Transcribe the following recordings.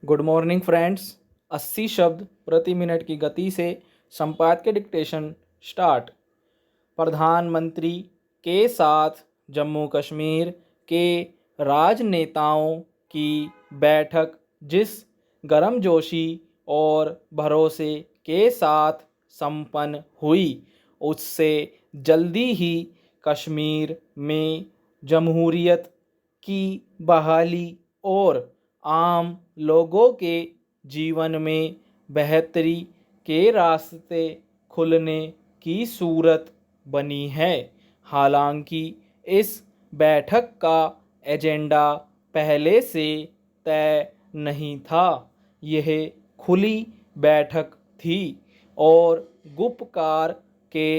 Good morning friends. 80 शब्द प्रति minute की गति से संपादकीय डिक्टेशन स्टार्ट। प्रधानमंत्री के साथ जम्मू कश्मीर के राजनेताओं की बैठक जिस गर्मजोशी और भरोसे के साथ संपन्न हुई, उससे जल्दी ही कश्मीर में जमहूरियत की बहाली और आम लोगों के जीवन में बेहतरी के रास्ते खुलने की सूरत बनी है। हालांकि इस बैठक का एजेंडा पहले से तय नहीं था। यह खुली बैठक थी और गुपकार के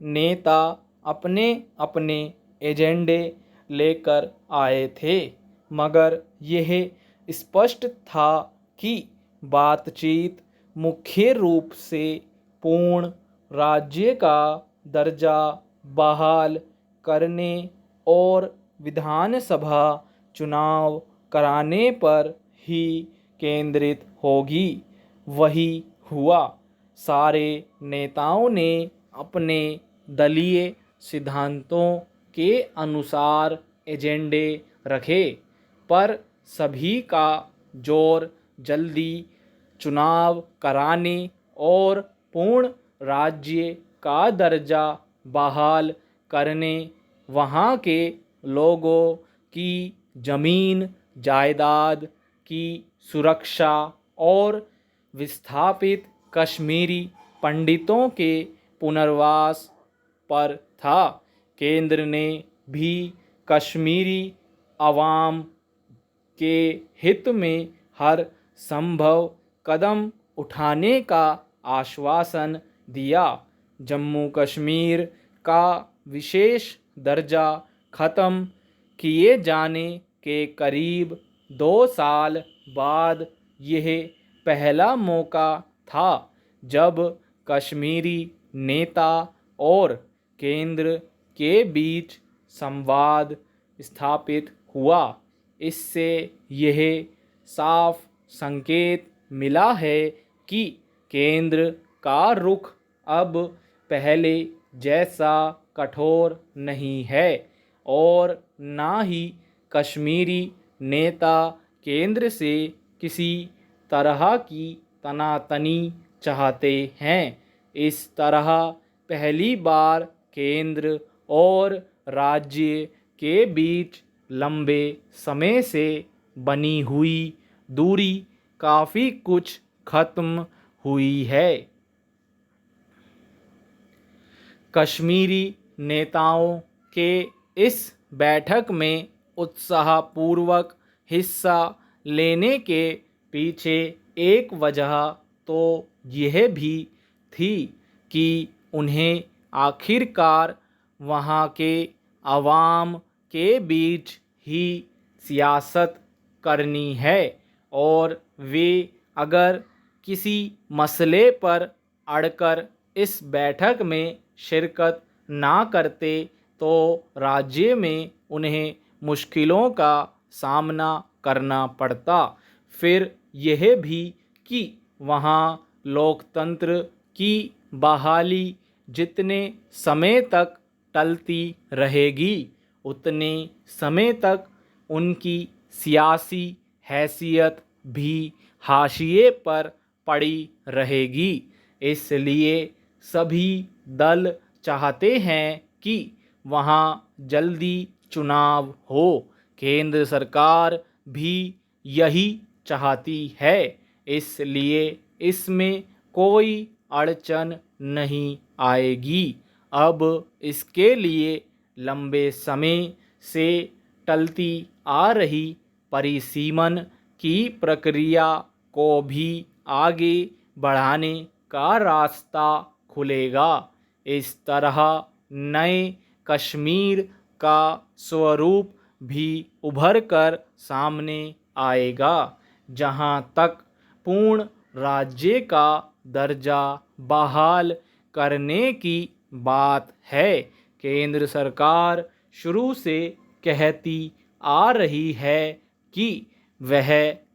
नेता अपने अपने एजेंडे लेकर आए थे, मगर यह स्पष्ट था कि बातचीत मुख्य रूप से पूर्ण राज्य का दर्जा बहाल करने और विधानसभा चुनाव कराने पर ही केंद्रित होगी। वही हुआ। सारे नेताओं ने अपने दलीय सिद्धांतों के अनुसार एजेंडे रखे, पर सभी का जोर जल्दी चुनाव कराने और पूर्ण राज्य का दर्जा बहाल करने, वहाँ के लोगों की जमीन जायदाद की सुरक्षा और विस्थापित कश्मीरी पंडितों के पुनर्वास पर था। केंद्र ने भी कश्मीरी अवाम के हित में हर संभव कदम उठाने का आश्वासन दिया। जम्मू कश्मीर का विशेष दर्जा खत्म किए जाने के करीब 2 साल बाद यह पहला मौका था जब कश्मीरी नेता और केंद्र के बीच संवाद स्थापित हुआ। इससे यह साफ संकेत मिला है कि केंद्र का रुख अब पहले जैसा कठोर नहीं है और ना ही कश्मीरी नेता केंद्र से किसी तरह की तनातनी चाहते हैं। इस तरह पहली बार केंद्र और राज्य के बीच लंबे समय से बनी हुई दूरी काफ़ी कुछ खत्म हुई है। कश्मीरी नेताओं के इस बैठक में उत्साहपूर्वक हिस्सा लेने के पीछे एक वजह तो यह भी थी कि उन्हें आखिरकार वहाँ के अवाम के बीच ही सियासत करनी है और वे अगर किसी मसले पर अड़कर इस बैठक में शिरकत ना करते तो राज्य में उन्हें मुश्किलों का सामना करना पड़ता। फिर यह भी कि वहाँ लोकतंत्र की बहाली जितने समय तक टलती रहेगी, उतने समय तक उनकी सियासी हैसियत भी हाशिए पर पड़ी रहेगी। इसलिए सभी दल चाहते हैं कि वहाँ जल्दी चुनाव हो। केंद्र सरकार भी यही चाहती है, इसलिए इसमें कोई अड़चन नहीं आएगी। अब इसके लिए लंबे समय से टलती आ रही परिसीमन की प्रक्रिया को भी आगे बढ़ाने का रास्ता खुलेगा। इस तरह नए कश्मीर का स्वरूप भी उभर कर सामने आएगा, जहां तक पूर्ण राज्य का दर्जा बहाल करने की बात है। केंद्र सरकार शुरू से कहती आ रही है कि वह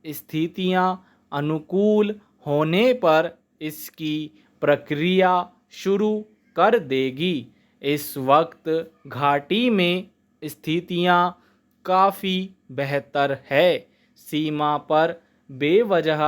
स्थितियां अनुकूल होने पर इसकी प्रक्रिया शुरू कर देगी। इस वक्त घाटी में स्थितियां काफ़ी बेहतर है। सीमा पर बेवजह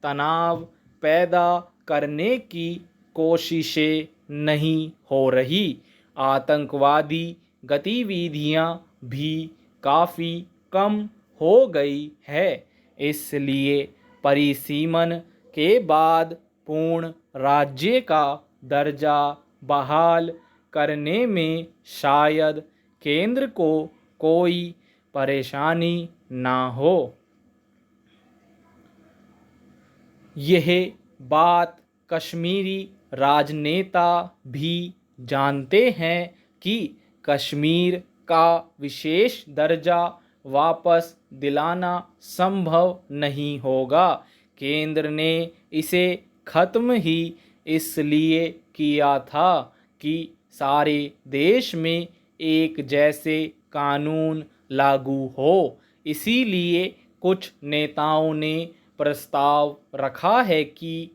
तनाव पैदा करने की कोशिशें नहीं हो रही। आतंकवादी गतिविधियां भी काफ़ी कम हो गई है। इसलिए परिसीमन के बाद पूर्ण राज्य का दर्जा बहाल करने में शायद केंद्र को कोई परेशानी ना हो। यह बात कश्मीरी राजनेता भी जानते हैं कि कश्मीर का विशेष दर्जा वापस दिलाना संभव नहीं होगा। केंद्र ने इसे खत्म ही इसलिए किया था कि सारे देश में एक जैसे कानून लागू हो। इसीलिए कुछ नेताओं ने प्रस्ताव रखा है कि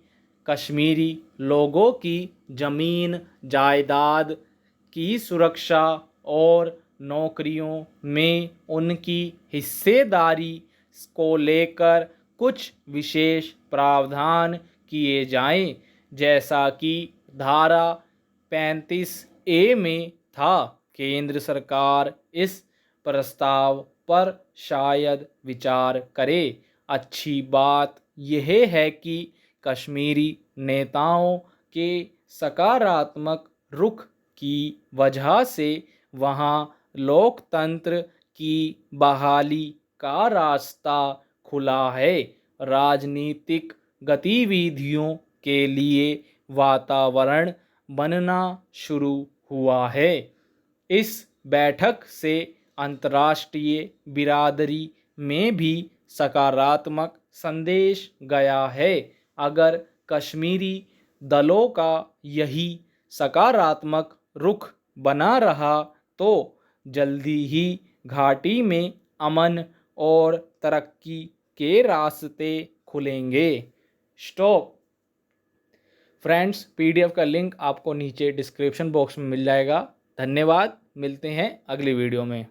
कश्मीरी लोगों की ज़मीन जायदाद की सुरक्षा और नौकरियों में उनकी हिस्सेदारी को लेकर कुछ विशेष प्रावधान किए जाएं, जैसा कि धारा 35A में था। केंद्र सरकार इस प्रस्ताव पर शायद विचार करे। अच्छी बात यह है कि कश्मीरी नेताओं के सकारात्मक रुख की वजह से वहां लोकतंत्र की बहाली का रास्ता खुला है। राजनीतिक गतिविधियों के लिए वातावरण बनना शुरू हुआ है। इस बैठक से अंतर्राष्ट्रीय बिरादरी में भी सकारात्मक संदेश गया है। अगर कश्मीरी दलों का यही सकारात्मक रुख बना रहा तो जल्दी ही घाटी में अमन और तरक्की के रास्ते खुलेंगे। स्टॉप। फ्रेंड्स, PDF का लिंक आपको नीचे डिस्क्रिप्शन बॉक्स में मिल जाएगा। धन्यवाद। मिलते हैं अगली वीडियो में।